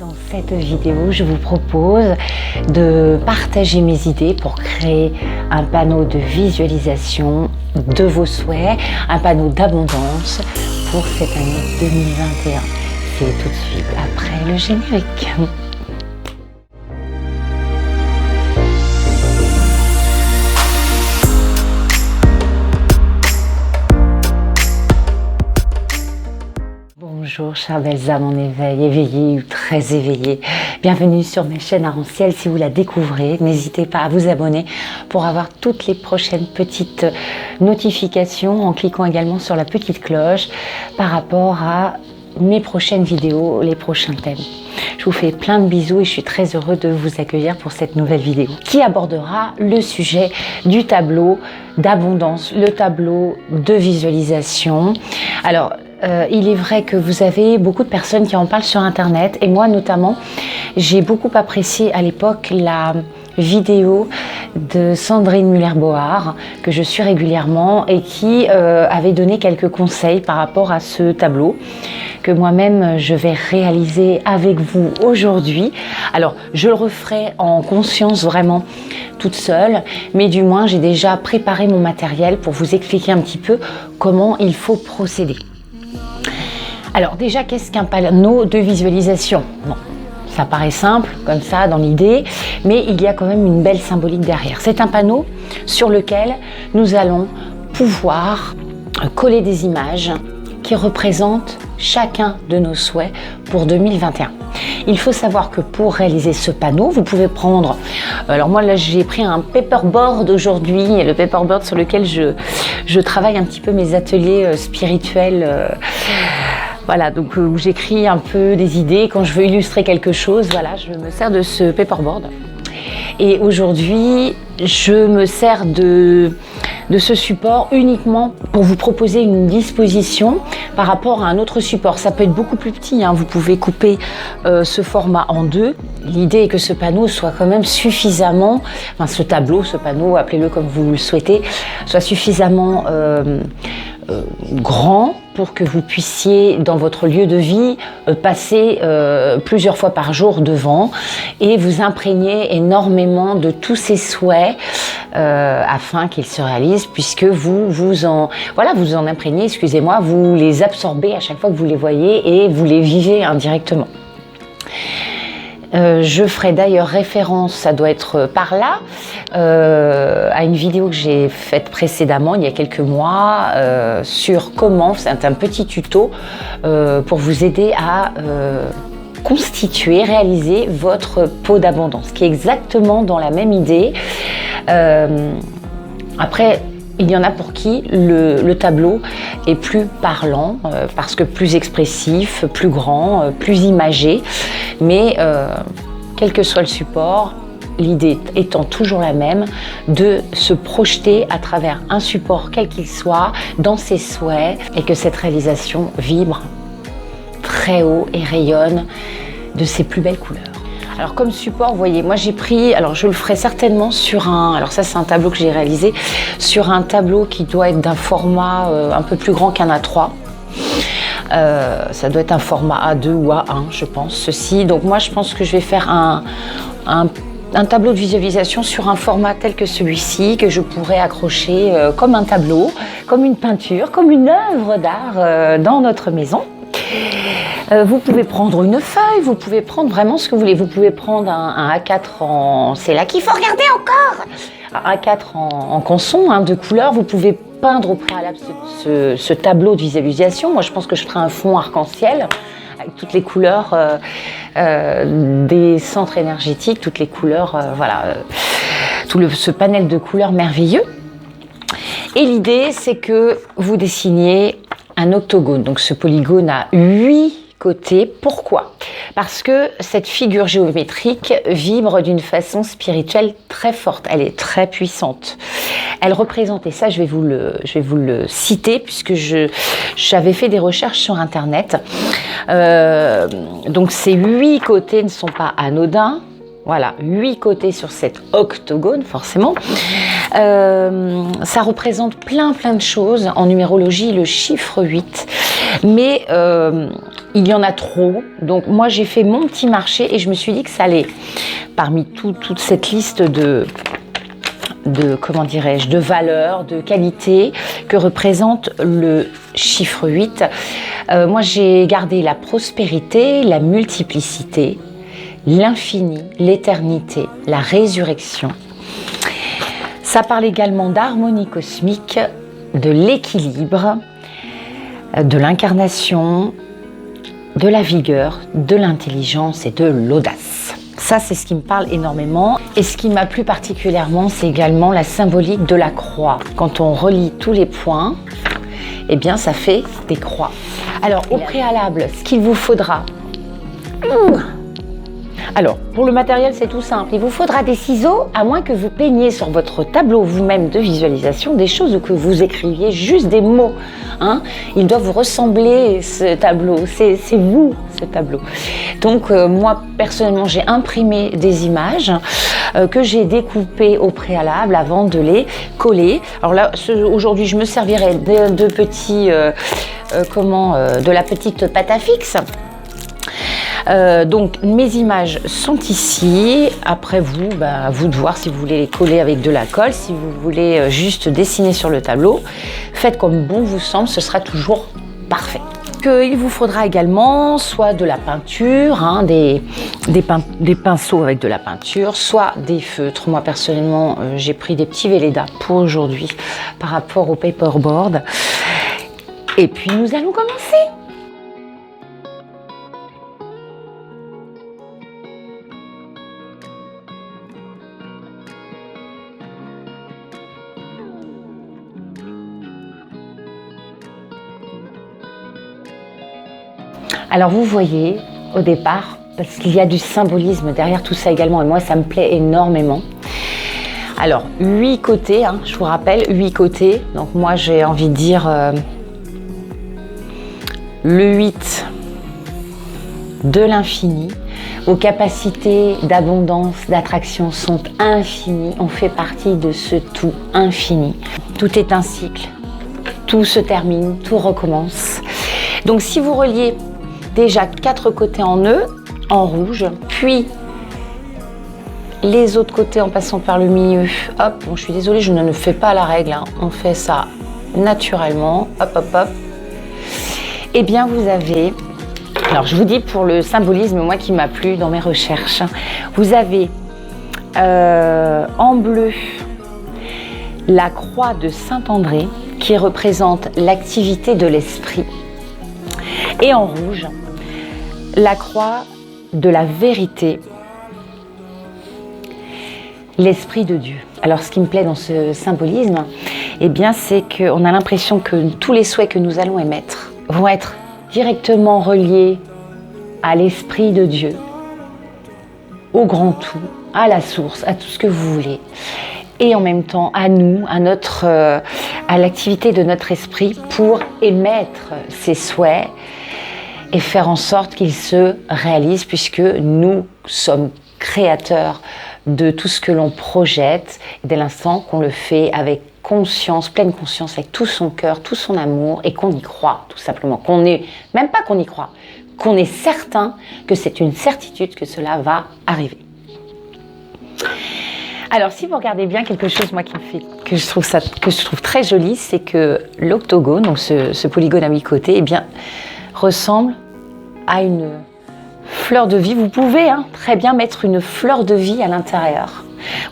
Dans cette vidéo, je vous propose de partager mes idées pour créer un panneau de visualisation de vos souhaits, un panneau d'abondance pour cette année 2021. C'est tout de suite après le générique. Bonjour chères belles âmes en éveil, éveillées ou très éveillées. Bienvenue sur ma chaîne Arc-en-Ciel. Si vous la découvrez, n'hésitez pas à vous abonner pour avoir toutes les prochaines petites notifications en cliquant également sur la petite cloche par rapport à mes prochaines vidéos, les prochains thèmes. Je vous fais plein de bisous et je suis très heureux de vous accueillir pour cette nouvelle vidéo qui abordera le sujet du tableau d'abondance, le tableau de visualisation. Alors, il est vrai que vous avez beaucoup de personnes qui en parlent sur internet et moi notamment, j'ai beaucoup apprécié à l'époque la vidéo de Sandrine Muller-Bohar que je suis régulièrement et qui avait donné quelques conseils par rapport à ce tableau que moi-même je vais réaliser avec vous aujourd'hui. Alors je le referai en conscience vraiment toute seule, mais du moins j'ai déjà préparé mon matériel pour vous expliquer un petit peu comment il faut procéder. Alors déjà, qu'est-ce qu'un panneau de visualisation? Bon, ça paraît simple comme ça dans l'idée, mais il y a quand même une belle symbolique derrière. C'est un panneau sur lequel nous allons pouvoir coller des images qui représentent chacun de nos souhaits pour 2021. Il faut savoir que pour réaliser ce panneau, vous pouvez prendre, alors moi là j'ai pris un paperboard aujourd'hui, le paperboard sur lequel je travaille un petit peu mes ateliers spirituels. Voilà, donc où j'écris un peu des idées. Quand je veux illustrer quelque chose, voilà, je me sers de ce paperboard. Et aujourd'hui, je me sers de ce support uniquement pour vous proposer une disposition par rapport à un autre support. Ça peut être beaucoup plus petit, hein. Vous pouvez couper ce format en deux. L'idée est que ce panneau soit quand même suffisamment, enfin ce tableau, ce panneau, appelez-le comme vous le souhaitez, soit suffisamment grand pour que vous puissiez dans votre lieu de vie passer plusieurs fois par jour devant et vous imprégner énormément de tous ces souhaits afin qu'ils se réalisent, puisque vous en imprégnez, excusez-moi, vous les absorbez à chaque fois que vous les voyez et vous les vivez indirectement. Je ferai d'ailleurs référence, ça doit être par là, à une vidéo que j'ai faite précédemment, il y a quelques mois, sur comment, c'est un petit tuto pour vous aider à constituer, réaliser votre pot d'abondance, qui est exactement dans la même idée. Après, il y en a pour qui le tableau est plus parlant, parce que plus expressif, plus grand, plus imagé. Mais quel que soit le support, l'idée étant toujours la même, de se projeter à travers un support quel qu'il soit, dans ses souhaits, et que cette réalisation vibre très haut et rayonne de ses plus belles couleurs. Alors comme support, vous voyez, moi j'ai pris, alors je le ferai certainement sur alors ça c'est un tableau que j'ai réalisé, sur un tableau qui doit être d'un format un peu plus grand qu'un A3. Ça doit être un format A2 ou A1, je pense, ceci. Donc moi je pense que je vais faire un tableau de visualisation sur un format tel que celui-ci, que je pourrais accrocher comme un tableau, comme une peinture, comme une œuvre d'art dans notre maison. Vous pouvez prendre une feuille, vous pouvez prendre vraiment ce que vous voulez. Vous pouvez prendre un A4 en... C'est là qu'il faut regarder encore. Un A4 en canson, hein, de couleur. Vous pouvez peindre au préalable ce tableau de visualisation. Moi, je pense que je ferai un fond arc-en-ciel avec toutes les couleurs des centres énergétiques, toutes les couleurs, ce panel de couleurs merveilleux. Et l'idée, c'est que vous dessiniez un octogone. Donc, ce polygone a 8 côté. Pourquoi? Parce que cette figure géométrique vibre d'une façon spirituelle très forte. Elle est très puissante. Elle représente, et ça je vais vous le citer puisque j'avais fait des recherches sur internet. Donc ces 8 côtés ne sont pas anodins. Voilà, 8 côtés sur cet octogone, forcément. Ça représente plein de choses. En numérologie, le chiffre 8. Mais il y en a trop. Donc moi, j'ai fait mon petit marché et je me suis dit que ça allait, parmi toute cette liste de comment dirais-je, de valeurs, de qualités que représente le chiffre 8. Moi, j'ai gardé la prospérité, la multiplicité, l'infini, l'éternité, la résurrection. Ça parle également d'harmonie cosmique, de l'équilibre, de l'incarnation, de la vigueur, de l'intelligence et de l'audace. Ça, c'est ce qui me parle énormément. Et ce qui m'a plu particulièrement, c'est également la symbolique de la croix. Quand on relie tous les points, eh bien, ça fait des croix. Alors, au préalable, ce qu'il vous faudra... Alors, pour le matériel, c'est tout simple. Il vous faudra des ciseaux, à moins que vous peigniez sur votre tableau vous-même de visualisation des choses ou que vous écriviez juste des mots. Hein. Il doit vous ressembler, ce tableau. C'est vous, ce tableau. Donc, moi, personnellement, j'ai imprimé des images que j'ai découpées au préalable avant de les coller. Alors là, aujourd'hui, je me servirai de petits... de la petite pâte à fixe. Donc mes images sont ici. Après vous, à vous de voir si vous voulez les coller avec de la colle, si vous voulez juste dessiner sur le tableau. Faites comme bon vous semble, ce sera toujours parfait. Il vous faudra également soit de la peinture, hein, des pinceaux avec de la peinture, soit des feutres. Moi personnellement, j'ai pris des petits Velleda pour aujourd'hui par rapport au paperboard. Et puis nous allons commencer. Alors vous voyez, au départ, parce qu'il y a du symbolisme derrière tout ça également, et moi ça me plaît énormément. Alors, 8 côtés, hein, je vous rappelle, 8 côtés. Donc moi j'ai envie de dire le 8 de l'infini. Vos capacités d'abondance, d'attraction sont infinies. On fait partie de ce tout infini. Tout est un cycle, tout se termine, tout recommence. Donc si vous reliez déjà 4 côtés en nœud, en rouge, puis les autres côtés en passant par le milieu. Hop, bon, je suis désolée, je ne fais pas la règle, hein. On fait ça naturellement. Hop, hop, hop. Eh bien, vous avez... Alors, je vous dis pour le symbolisme, moi qui m'a plu dans mes recherches, vous avez en bleu la croix de Saint-André qui représente l'activité de l'esprit. Et en rouge, la croix de la vérité, l'esprit de Dieu. Alors ce qui me plaît dans ce symbolisme, eh bien, c'est qu'on a l'impression que tous les souhaits que nous allons émettre vont être directement reliés à l'esprit de Dieu, au grand tout, à la source, à tout ce que vous voulez. Et en même temps à nous, à l'activité de notre esprit pour émettre ces souhaits et faire en sorte qu'ils se réalisent, puisque nous sommes créateurs de tout ce que l'on projette dès l'instant qu'on le fait avec conscience, pleine conscience, avec tout son cœur, tout son amour, et qu'on y croit tout simplement. Même pas qu'on y croit, qu'on est certain que c'est une certitude que cela va arriver. Alors, si vous regardez bien quelque chose, moi, que je trouve très joli, c'est que l'octogone, donc ce polygone à 8 côtés, eh bien, ressemble à une fleur de vie. Vous pouvez très bien mettre une fleur de vie à l'intérieur.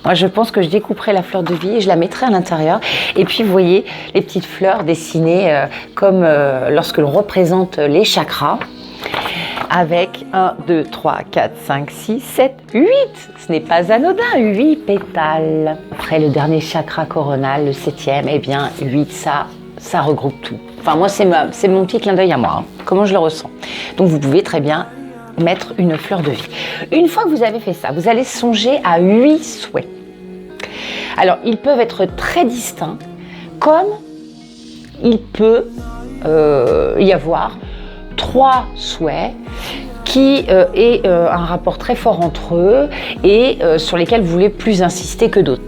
Moi, je pense que je découperai la fleur de vie et je la mettrai à l'intérieur. Et puis, vous voyez les petites fleurs dessinées comme lorsque l'on représente les chakras. Avec 1, 2, 3, 4, 5, 6, 7, 8. Ce n'est pas anodin, 8 pétales. Après le dernier chakra coronal, le 7e, eh bien 8, ça regroupe tout. Enfin moi, c'est mon petit clin d'œil à moi, comment je le ressens. Donc vous pouvez très bien mettre une fleur de vie. Une fois que vous avez fait ça, vous allez songer à 8 souhaits. Alors ils peuvent être très distincts, comme il peut y avoir 3 souhaits qui est un rapport très fort entre eux et sur lesquels vous voulez plus insister que d'autres.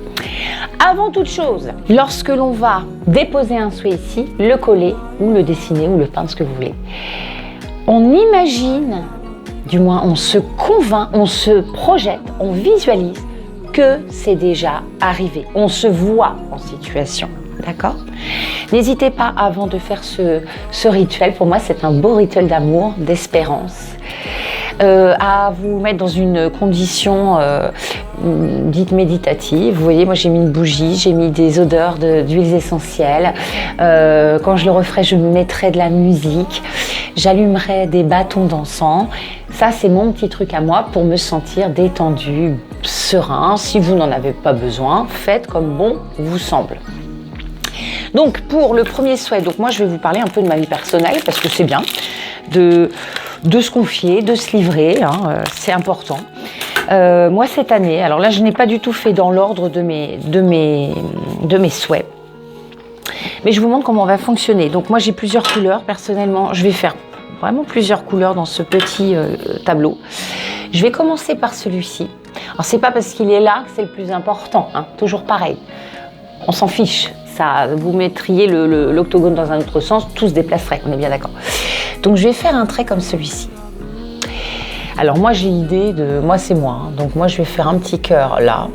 Avant toute chose, lorsque l'on va déposer un souhait ici, le coller ou le dessiner ou le peindre, ce que vous voulez, on imagine, du moins on se convainc, on se projette, on visualise que c'est déjà arrivé. On se voit en situation, d'accord? N'hésitez pas, avant de faire ce rituel, pour moi c'est un beau rituel d'amour, d'espérance, à vous mettre dans une condition dite méditative. Vous voyez, moi j'ai mis une bougie, j'ai mis des odeurs d'huiles essentielles. Quand je le referai, je mettrai de la musique, j'allumerai des bâtons d'encens. Ça, c'est mon petit truc à moi pour me sentir détendu, serein. Si vous n'en avez pas besoin, faites comme bon vous semble. Donc, pour le premier souhait, donc moi, je vais vous parler un peu de ma vie personnelle parce que c'est bien de se confier, de se livrer, hein, c'est important. Moi, cette année, alors là, je n'ai pas du tout fait dans l'ordre de mes souhaits. Mais je vous montre comment on va fonctionner. Donc, moi, j'ai plusieurs couleurs. Personnellement, je vais faire vraiment plusieurs couleurs dans ce petit tableau. Je vais commencer par celui-ci. Alors, c'est pas parce qu'il est là que c'est le plus important, hein, toujours pareil. On s'en fiche. Ça, vous mettriez l'octogone dans un autre sens, tout se déplacerait, on est bien d'accord. Donc, je vais faire un trait comme celui-ci. Alors, moi, j'ai l'idée de... Moi, c'est moi. Hein, donc, moi, je vais faire un petit cœur là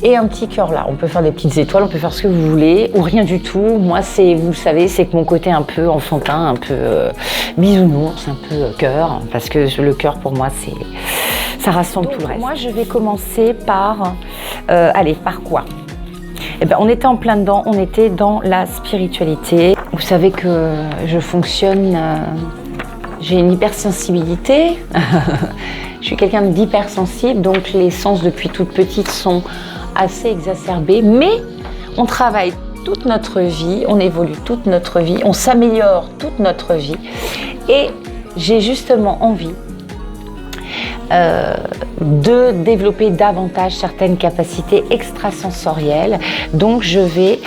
et un petit cœur là. On peut faire des petites étoiles, on peut faire ce que vous voulez ou rien du tout. Moi, c'est, vous le savez, c'est que mon côté un peu enfantin, un peu bisounours, un peu cœur, parce que le cœur, pour moi, ça rassemble tout le reste. Moi, je vais commencer par... allez, par quoi ? Eh ben, on était en plein dedans, on était dans la spiritualité. Vous savez que je fonctionne, j'ai une hypersensibilité. Je suis quelqu'un d'hypersensible, donc les sens depuis toute petite sont assez exacerbés. Mais on travaille toute notre vie, on évolue toute notre vie, on s'améliore toute notre vie. Et j'ai justement envie de développer davantage certaines capacités extrasensorielles. Donc je vais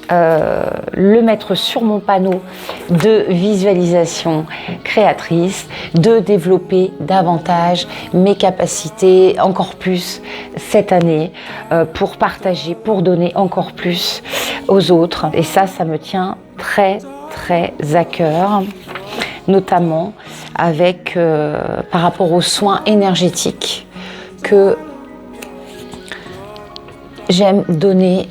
le mettre sur mon panneau de visualisation créatrice, de développer davantage mes capacités encore plus cette année pour partager, pour donner encore plus aux autres. Et ça me tient très très à cœur, notamment avec par rapport aux soins énergétiques que j'aime donner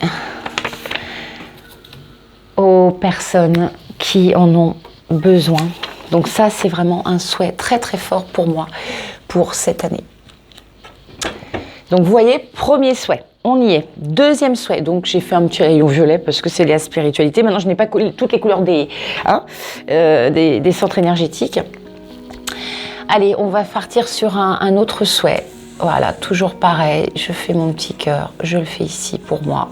aux personnes qui en ont besoin. Donc ça, c'est vraiment un souhait très très fort pour moi pour cette année. Donc vous voyez, premier souhait, on y est. Deuxième souhait, donc j'ai fait un petit rayon violet parce que c'est la spiritualité. Maintenant, je n'ai pas toutes les couleurs des centres énergétiques. Allez, on va partir sur un autre souhait. Voilà, toujours pareil, je fais mon petit cœur, je le fais ici pour moi.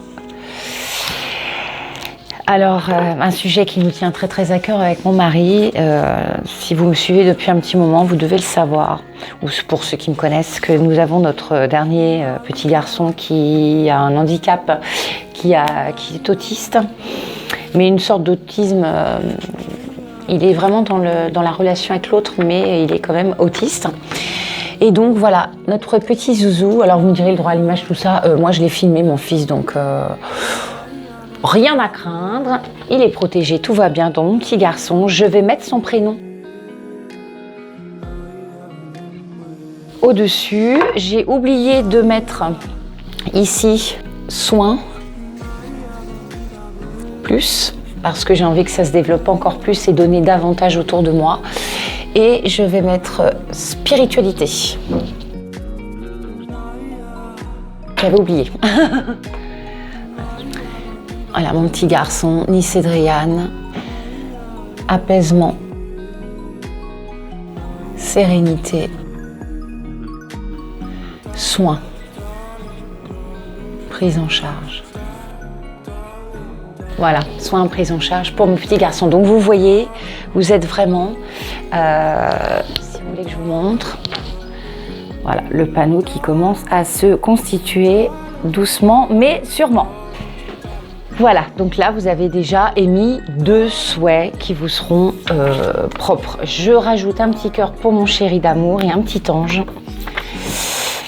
Alors, un sujet qui nous tient très très à cœur avec mon mari, si vous me suivez depuis un petit moment, vous devez le savoir, ou pour ceux qui me connaissent, que nous avons notre dernier petit garçon qui a un handicap, qui est autiste, mais une sorte d'autisme, il est vraiment dans la relation avec l'autre, mais il est quand même autiste. Et donc voilà, notre petit zouzou, alors vous me direz le droit à l'image, tout ça, moi je l'ai filmé, mon fils, donc... rien à craindre, il est protégé, tout va bien. Donc mon petit garçon, je vais mettre son prénom au-dessus. J'ai oublié de mettre ici soin plus, parce que j'ai envie que ça se développe encore plus et donner davantage autour de moi. Et je vais mettre spiritualité. J'avais oublié. Voilà, mon petit garçon, Nicédrian, apaisement, sérénité, soin, prise en charge. Voilà, soin, prise en charge pour mon petit garçon. Donc vous voyez, vous êtes vraiment, si vous voulez que je vous montre, voilà, le panneau qui commence à se constituer doucement mais sûrement. Voilà, donc là vous avez déjà émis 2 souhaits qui vous seront propres. Je rajoute un petit cœur pour mon chéri d'amour et un petit ange.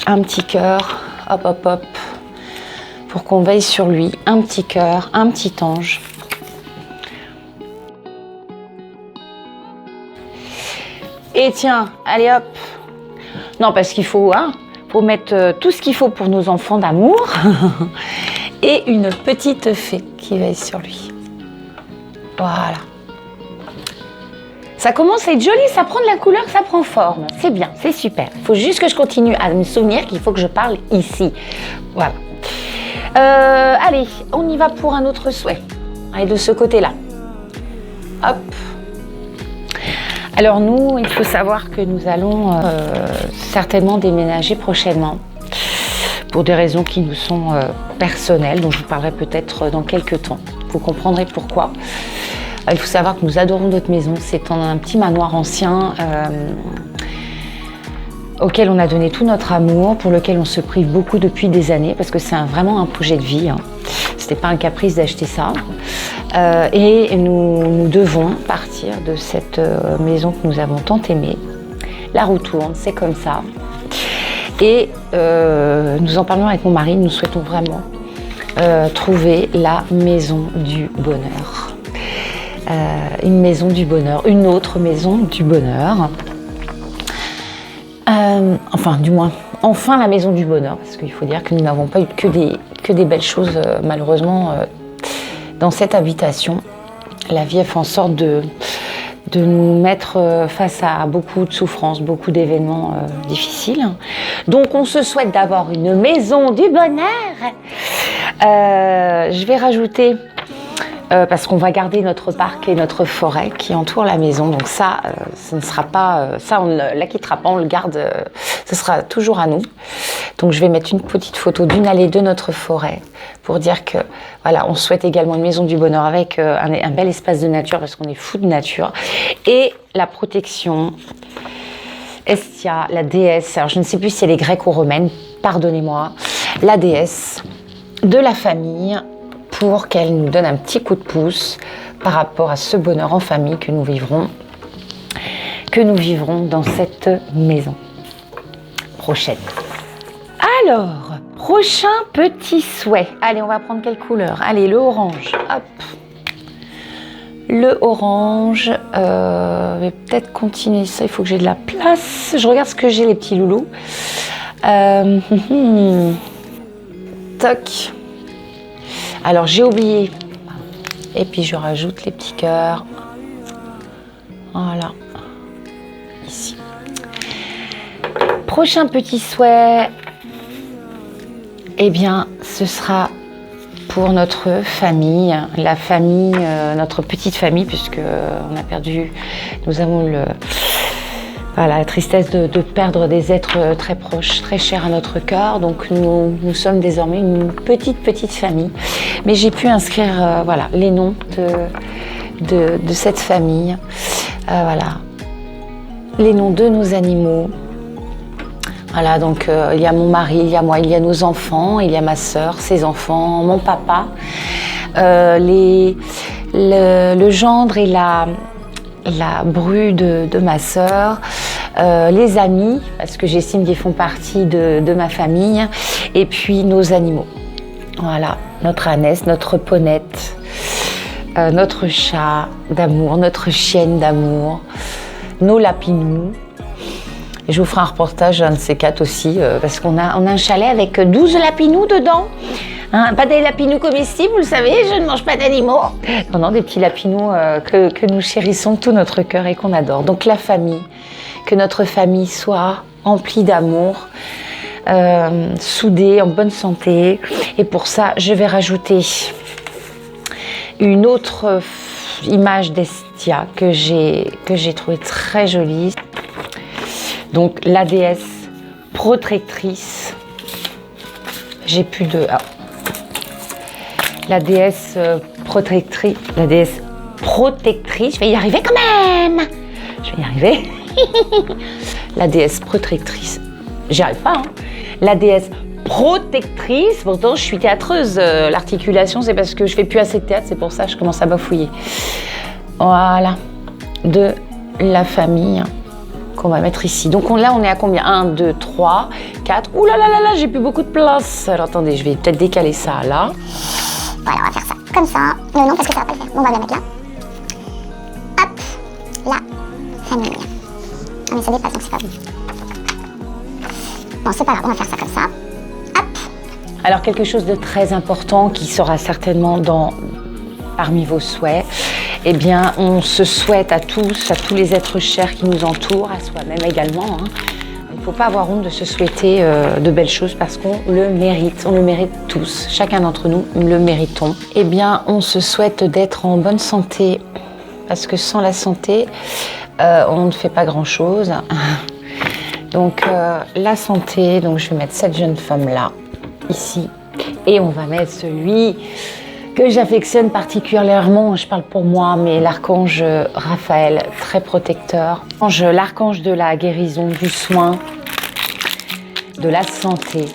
Un petit cœur, hop hop hop, pour qu'on veille sur lui. Un petit cœur, un petit ange. Et tiens, allez hop. Non, parce qu'il faut, faut mettre tout ce qu'il faut pour nos enfants d'amour. Et une petite fée qui veille sur lui. Voilà. Ça commence à être joli, ça prend de la couleur, ça prend forme. C'est bien, c'est super. Il faut juste que je continue à me souvenir qu'il faut que je parle ici. Voilà. Allez, on y va pour un autre souhait. Allez, de ce côté-là. Hop. Alors nous, il faut savoir que nous allons certainement déménager prochainement. Pour des raisons qui nous sont personnelles, dont je vous parlerai peut-être dans quelques temps. Vous comprendrez pourquoi. Il faut savoir que nous adorons notre maison. C'est un petit manoir ancien auquel on a donné tout notre amour, pour lequel on se prive beaucoup depuis des années, parce que c'est vraiment un projet de vie. C'était pas un caprice d'acheter ça. Et nous devons partir de cette maison que nous avons tant aimée. La roue tourne, c'est comme ça. Et nous en parlons avec mon mari, nous souhaitons vraiment trouver la maison du bonheur. Une maison du bonheur, une autre maison du bonheur. Enfin, du moins, enfin la maison du bonheur, parce qu'il faut dire que nous n'avons pas eu que des belles choses, malheureusement, dans cette habitation. La vie a fait en sorte de nous mettre face à beaucoup de souffrances, beaucoup d'événements difficiles. Donc on se souhaite d'avoir une maison du bonheur. Je vais rajouter, parce qu'on va garder notre parc et notre forêt qui entourent la maison. Donc ça, ça ne sera pas, ça on ne la quittera pas, on le garde, ce sera toujours à nous. Donc je vais mettre une petite photo d'une allée de notre forêt pour dire que voilà, on souhaite également une maison du bonheur avec un bel espace de nature, parce qu'on est fou de nature, et la protection. Hestia, la déesse, alors je ne sais plus si elle est grecque ou romaine, pardonnez-moi, la déesse de la famille, pour qu'elle nous donne un petit coup de pouce par rapport à ce bonheur en famille que nous vivrons dans cette maison prochaine. Alors, prochain petit souhait. Allez, on va prendre quelle couleur? Allez, le orange. Hop. Le orange. Je vais peut-être continuer ça. Il faut que j'ai de la place. Je regarde ce que j'ai, les petits loulous. Toc. Alors, j'ai oublié. Et puis, je rajoute les petits cœurs. Voilà. Ici. Prochain petit souhait. Eh bien, ce sera pour notre famille, la famille, notre petite famille, puisque on a perdu, nous avons la tristesse de perdre des êtres très proches, très chers à notre cœur. Donc nous sommes désormais une petite famille. Mais j'ai pu inscrire voilà, les noms de cette famille, voilà, les noms de nos animaux. Voilà, donc il y a mon mari, il y a moi, il y a nos enfants, il y a ma sœur, ses enfants, mon papa, le gendre et la bru de ma sœur, les amis, parce que j'estime qu'ils font partie de ma famille, et puis nos animaux. Voilà, notre ânesse, notre ponette, notre chat d'amour, notre chienne d'amour, nos lapinous. Et je vous ferai un reportage, un de ces 4 aussi, parce qu'on a un chalet avec 12 lapinous dedans. Hein, pas des lapinous comestibles, vous le savez, je ne mange pas d'animaux. Non, des petits lapinous que nous chérissons de tout notre cœur et qu'on adore. Donc la famille, que notre famille soit remplie d'amour, soudée, en bonne santé. Et pour ça, je vais rajouter une autre image d'Hestia que j'ai trouvée très jolie. Donc la déesse protectrice, j'ai plus de... Ah. La déesse protectrice, je vais y arriver quand même. Je vais y arriver. La déesse protectrice, j'y arrive pas. Hein. La déesse protectrice. Pourtant, je suis théâtreuse. L'articulation, c'est parce que je fais plus assez de théâtre. C'est pour ça que je commence à bafouiller. Voilà. De la famille qu'on va mettre ici. Donc là, on est à combien? 1, 2, 3, 4. Ouh là là là là, j'ai plus beaucoup de place. Alors attendez, je vais peut-être décaler ça là. Voilà, on va faire ça comme ça. Non, parce que ça va pas le faire. On va le mettre là. Hop, la famille. Ah mais ça dépasse, donc c'est pas bon. Bon, c'est pas grave, on va faire ça comme ça. Hop. Alors quelque chose de très important qui sera certainement parmi vos souhaits, eh bien on se souhaite à tous les êtres chers qui nous entourent, à soi-même également. Il ne faut pas avoir honte de se souhaiter de belles choses parce qu'on le mérite. On le mérite tous. Chacun d'entre nous le méritons. Eh bien, on se souhaite d'être en bonne santé parce que sans la santé, on ne fait pas grand-chose. Donc, la santé. Donc, je vais mettre cette jeune femme-là, ici. Et on va mettre celui que j'affectionne particulièrement, je parle pour moi, mais l'archange Raphaël, très protecteur. L'archange de la guérison, du soin, de la santé.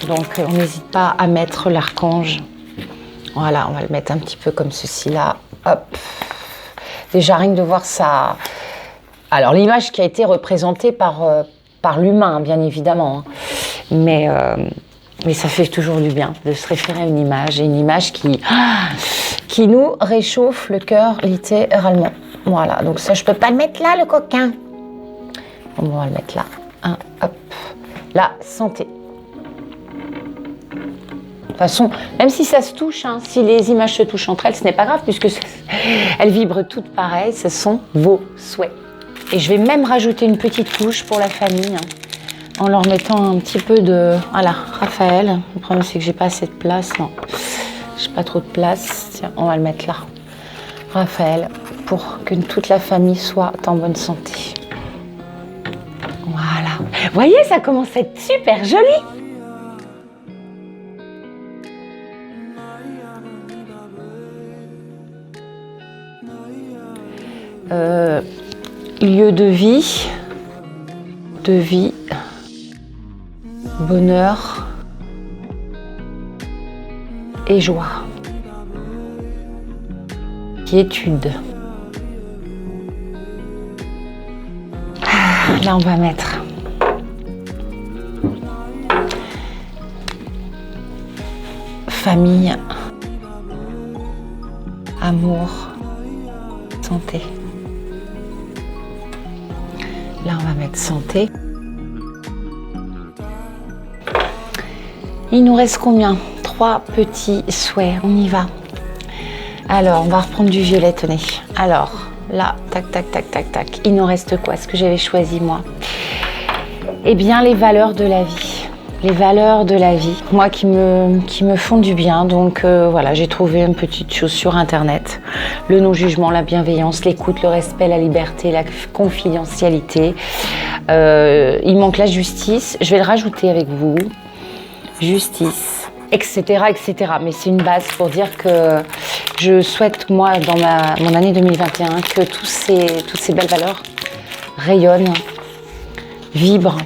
Donc on n'hésite pas à mettre l'archange. Voilà, on va le mettre un petit peu comme ceci là. Hop. Déjà rien que de voir ça. Alors l'image qui a été représentée par l'humain, bien évidemment. Mais ça fait toujours du bien de se référer à une image qui nous réchauffe le cœur littéralement. Voilà, donc ça, je peux pas le mettre là, le coquin. On va le mettre là. Hop. La santé. De toute façon, même si ça se touche, si les images se touchent entre elles, ce n'est pas grave puisque elles vibrent toutes pareilles. Ce sont vos souhaits. Et je vais même rajouter une petite touche pour la famille. En leur mettant un petit peu de... Voilà, Raphaël. Le problème, c'est que j'ai pas assez de place. Non, j'ai pas trop de place. Tiens, on va le mettre là. Raphaël, pour que toute la famille soit en bonne santé. Voilà. Vous voyez, ça commence à être super joli. Lieu de vie. Bonheur et joie. Quiétude. Là, on va mettre famille, amour, santé. Là, on va mettre santé. Il nous reste combien? 3 petits souhaits, on y va. Alors, on va reprendre du violet, tenez. Alors, là, tac, tac, tac, tac, tac. Il nous reste quoi? Ce que j'avais choisi, moi? Eh bien, les valeurs de la vie. Les valeurs de la vie, moi qui me font du bien. Donc voilà, j'ai trouvé une petite chose sur Internet. Le non-jugement, la bienveillance, l'écoute, le respect, la liberté, la confidentialité. Il manque la justice. Je vais le rajouter avec vous. Justice, etc., etc. Mais c'est une base pour dire que je souhaite, moi, dans mon année 2021, que toutes ces belles valeurs rayonnent, vibrent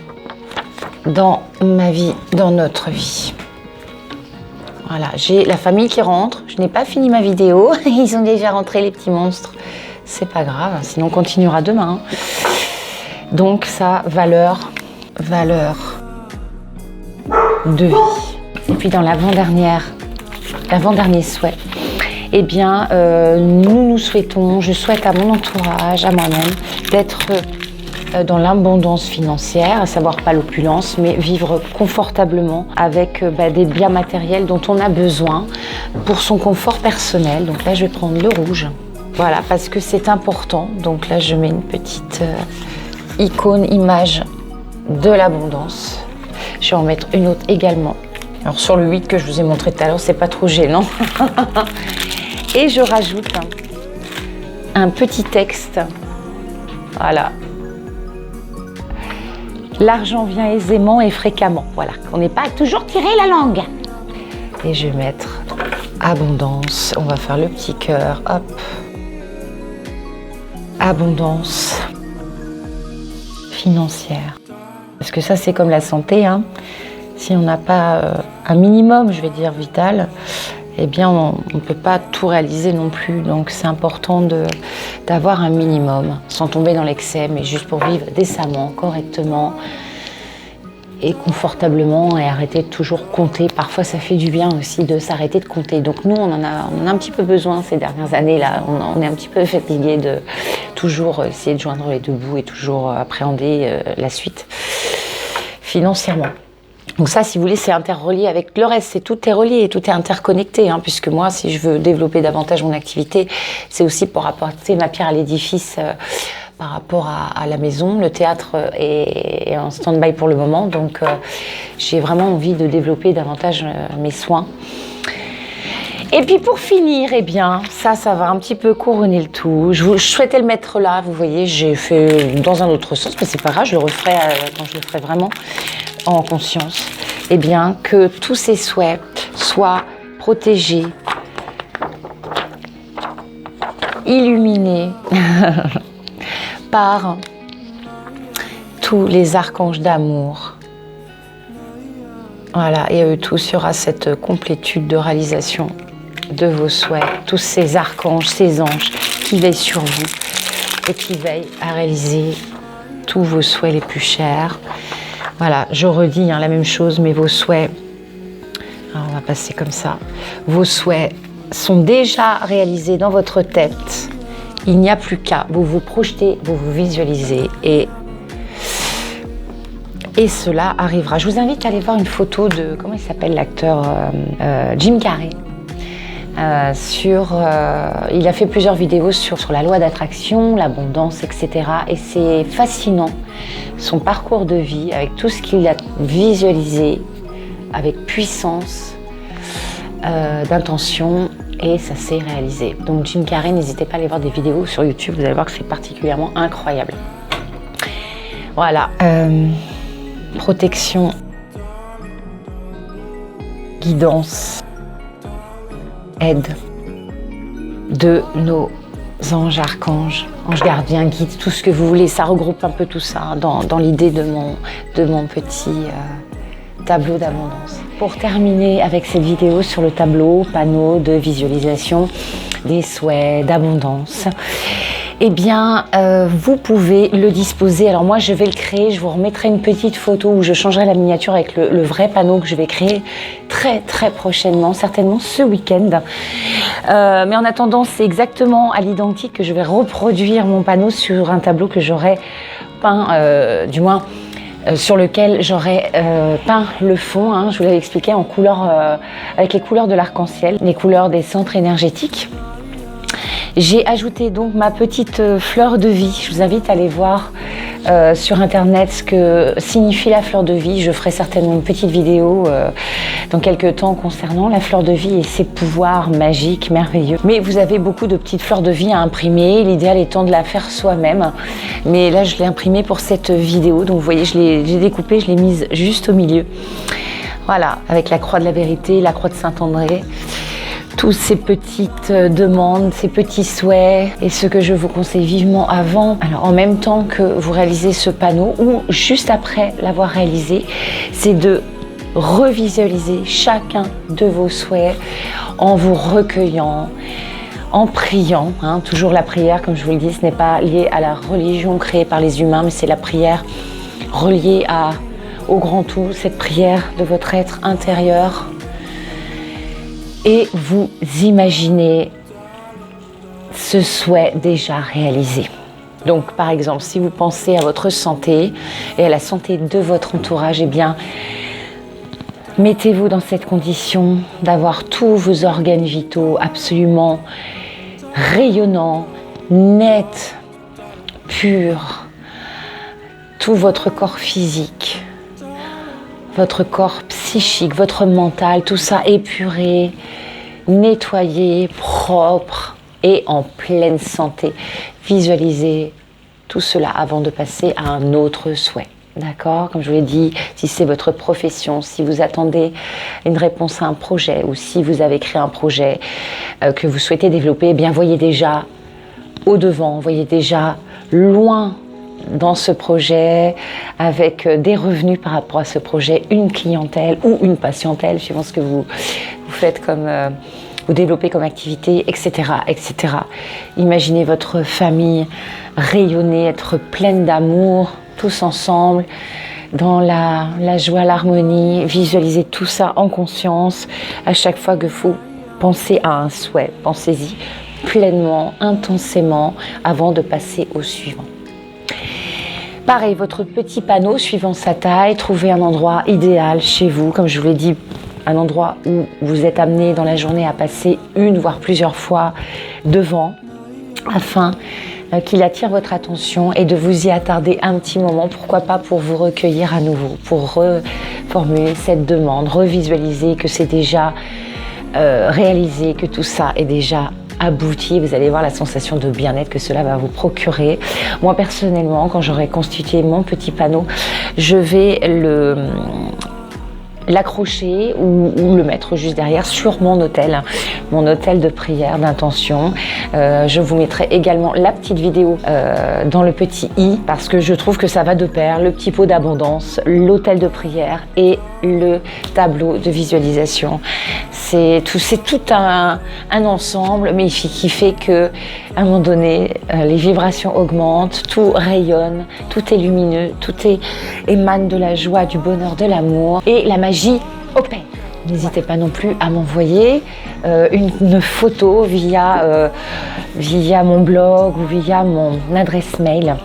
dans ma vie, dans notre vie. Voilà, j'ai la famille qui rentre. Je n'ai pas fini ma vidéo. Ils ont déjà rentré, les petits monstres. C'est pas grave, sinon on continuera demain. Donc ça, valeur de vie. Et puis dans l'avant-dernier souhait, eh bien, nous souhaitons, je souhaite à mon entourage, à moi-même, d'être dans l'abondance financière, à savoir pas l'opulence, mais vivre confortablement avec des biens matériels dont on a besoin pour son confort personnel. Donc là, je vais prendre le rouge. Voilà, parce que c'est important. Donc là, je mets une petite icône, image de l'abondance. Je vais en mettre une autre également. Alors sur le 8 que je vous ai montré tout à l'heure, c'est pas trop gênant. Et je rajoute un petit texte. Voilà. L'argent vient aisément et fréquemment. Voilà, on n'est pas toujours tiré la langue. Et je vais mettre abondance. On va faire le petit cœur. Hop.. Financière. Parce que ça, c'est comme la santé, hein. si on n'a pas un minimum, je vais dire, vital, eh bien, on ne peut pas tout réaliser non plus. Donc, c'est important d'avoir un minimum, sans tomber dans l'excès, mais juste pour vivre décemment, correctement et confortablement, et arrêter de toujours compter. Parfois, ça fait du bien aussi de s'arrêter de compter. Donc, nous, on en a un petit peu besoin ces dernières années-là. On est un petit peu fatigué de toujours essayer de joindre les deux bouts et toujours appréhender la suite financièrement. Donc ça, si vous voulez, c'est interrelié avec le reste, tout est relié, tout est interconnecté, hein, puisque moi, si je veux développer davantage mon activité, c'est aussi pour apporter ma pierre à l'édifice par rapport à la maison. Le théâtre est en stand-by pour le moment, donc j'ai vraiment envie de développer davantage mes soins. Et puis pour finir, eh bien, ça va un petit peu couronner le tout. Je souhaitais le mettre là, vous voyez, j'ai fait dans un autre sens, mais c'est pas grave, je le referai quand je le ferai vraiment en conscience. Eh bien, que tous ces souhaits soient protégés, illuminés par tous les archanges d'amour. Voilà, et à eux tous, il y aura cette complétude de réalisation de vos souhaits, tous ces archanges, ces anges qui veillent sur vous et qui veillent à réaliser tous vos souhaits les plus chers. Voilà, je redis la même chose, mais vos souhaits, alors on va passer comme ça, vos souhaits sont déjà réalisés dans votre tête. Il n'y a plus qu'à, vous vous projetez, vous vous visualisez et cela arrivera. Je vous invite à aller voir une photo de, comment il s'appelle l'acteur, Jim Carrey. Il a fait plusieurs vidéos sur la loi d'attraction, l'abondance, etc. Et c'est fascinant, son parcours de vie, avec tout ce qu'il a visualisé, avec puissance, d'intention, et ça s'est réalisé. Donc Jim Carrey, n'hésitez pas à aller voir des vidéos sur YouTube, vous allez voir que c'est particulièrement incroyable. Voilà. Protection, guidance, aide de nos anges, archanges, anges gardiens, guides, tout ce que vous voulez. Ça regroupe un peu tout ça dans l'idée de mon petit tableau d'abondance. Pour terminer avec cette vidéo sur le tableau, panneau de visualisation des souhaits d'abondance, eh bien, vous pouvez le disposer. Alors moi, je vais le créer. Je vous remettrai une petite photo où je changerai la miniature avec le vrai panneau que je vais créer très prochainement, certainement ce week-end. Mais en attendant, c'est exactement à l'identique que je vais reproduire mon panneau sur un tableau que j'aurai peint, sur lequel j'aurai peint le fond, hein, je vous l'avais expliqué, en couleur, avec les couleurs de l'arc-en-ciel, les couleurs des centres énergétiques. J'ai ajouté donc ma petite fleur de vie. Je vous invite à aller voir sur internet ce que signifie la fleur de vie. Je ferai certainement une petite vidéo dans quelques temps concernant la fleur de vie et ses pouvoirs magiques, merveilleux. Mais vous avez beaucoup de petites fleurs de vie à imprimer, l'idéal étant de la faire soi-même. Mais là, je l'ai imprimée pour cette vidéo. Donc vous voyez, j'ai découpé, je l'ai mise juste au milieu. Voilà, avec la croix de la vérité, la croix de Saint-André. Tous ces petites demandes, ces petits souhaits et ce que je vous conseille vivement avant, alors en même temps que vous réalisez ce panneau ou juste après l'avoir réalisé, c'est de revisualiser chacun de vos souhaits en vous recueillant, en priant. Toujours la prière, comme je vous le dis, ce n'est pas lié à la religion créée par les humains, mais c'est la prière reliée au grand tout, cette prière de votre être intérieur. Et vous imaginez ce souhait déjà réalisé. Donc par exemple, si vous pensez à votre santé et à la santé de votre entourage, eh bien, mettez-vous dans cette condition d'avoir tous vos organes vitaux absolument rayonnants, nets, purs, tout votre corps physique, votre corps psychique, votre mental, tout ça épuré, nettoyé, propre et en pleine santé. Visualisez tout cela avant de passer à un autre souhait. D'accord ? Comme je vous l'ai dit, si c'est votre profession, si vous attendez une réponse à un projet ou si vous avez créé un projet que vous souhaitez développer, eh bien voyez déjà au-devant, voyez déjà loin dans ce projet, avec des revenus par rapport à ce projet, une clientèle ou une patientèle, suivant ce que vous faites comme... vous développez comme activité, etc., etc. Imaginez votre famille rayonner, être pleine d'amour, tous ensemble, dans la joie, l'harmonie. Visualisez tout ça en conscience. À chaque fois que vous pensez à un souhait, pensez-y pleinement, intensément, avant de passer au suivant. Pareil, votre petit panneau suivant sa taille, trouvez un endroit idéal chez vous, comme je vous l'ai dit, un endroit où vous êtes amené dans la journée à passer une voire plusieurs fois devant, afin qu'il attire votre attention et de vous y attarder un petit moment, pourquoi pas pour vous recueillir à nouveau, pour reformuler cette demande, revisualiser que c'est déjà réalisé, que tout ça est déjà abouti. Vous allez voir la sensation de bien-être que cela va vous procurer. Moi personnellement, quand j'aurai constitué mon petit panneau, je vais l'accrocher ou le mettre juste derrière sur mon autel de prière, d'intention. Je vous mettrai également la petite vidéo dans le petit i, parce que je trouve que ça va de pair, le petit pot d'abondance, l'autel de prière et le tableau de visualisation. C'est tout un ensemble, mais qui fait que à un moment donné, les vibrations augmentent, tout rayonne, tout est lumineux, tout émane de la joie, du bonheur, de l'amour, et la magie opère. N'hésitez pas non plus à m'envoyer une photo via mon blog ou via mon adresse mail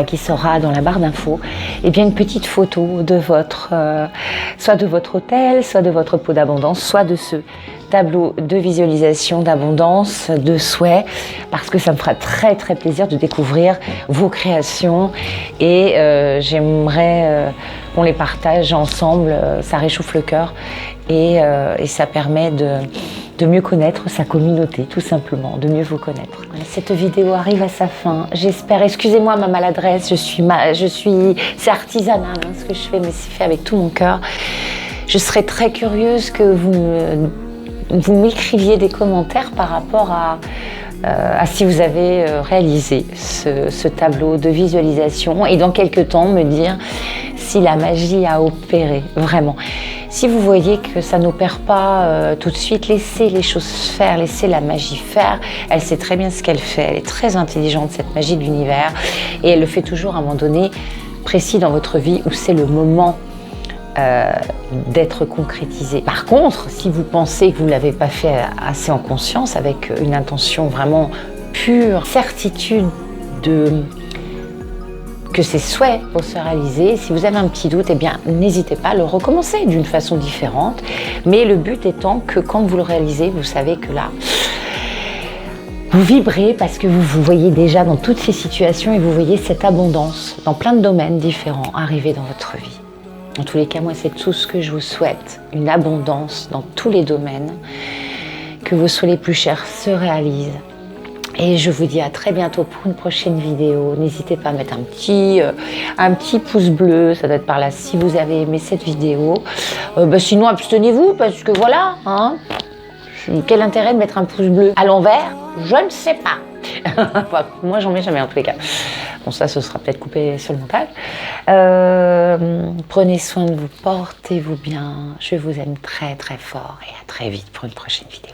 qui sera dans la barre d'infos. Et bien une petite photo de soit de votre hôtel, soit de votre pot d'abondance, soit de ce tableau de visualisation d'abondance, de souhait, parce que ça me fera très très plaisir de découvrir vos créations et j'aimerais qu'on les partage ensemble. Ça réchauffe le cœur et ça permet de mieux connaître sa communauté, tout simplement, de mieux vous connaître. Cette vidéo arrive à sa fin. J'espère, excusez-moi ma maladresse, c'est artisanal ce que je fais, mais c'est fait avec tout mon cœur. Je serais très curieuse que vous m'écriviez des commentaires par rapport à si vous avez réalisé ce tableau de visualisation, et dans quelques temps me dire si la magie a opéré vraiment. Si vous voyez que ça n'opère pas tout de suite, laissez les choses faire, laissez la magie faire. Elle sait très bien ce qu'elle fait, elle est très intelligente, cette magie de l'univers, et elle le fait toujours à un moment donné précis dans votre vie où c'est le moment d'être concrétisé. Par contre, si vous pensez que vous ne l'avez pas fait assez en conscience, avec une intention vraiment pure, certitude que ces souhaits vont se réaliser, si vous avez un petit doute, eh bien n'hésitez pas à le recommencer d'une façon différente, mais le but étant que quand vous le réalisez, vous savez que là, vous vibrez parce que vous vous voyez déjà dans toutes ces situations et vous voyez cette abondance dans plein de domaines différents arriver dans votre vie. En tous les cas, moi, c'est tout ce que je vous souhaite, une abondance dans tous les domaines, que vos souhaits les plus chers se réalisent. Et je vous dis à très bientôt pour une prochaine vidéo. N'hésitez pas à mettre un petit pouce bleu, ça doit être par là si vous avez aimé cette vidéo. Sinon, abstenez-vous parce que voilà, hein, quel intérêt de mettre un pouce bleu à l'envers? Je ne sais pas. Enfin, moi, j'en mets jamais en tous les cas. Bon, ça, ce sera peut-être coupé sur le montage. Prenez soin de vous, portez-vous bien. Je vous aime très très fort et à très vite pour une prochaine vidéo.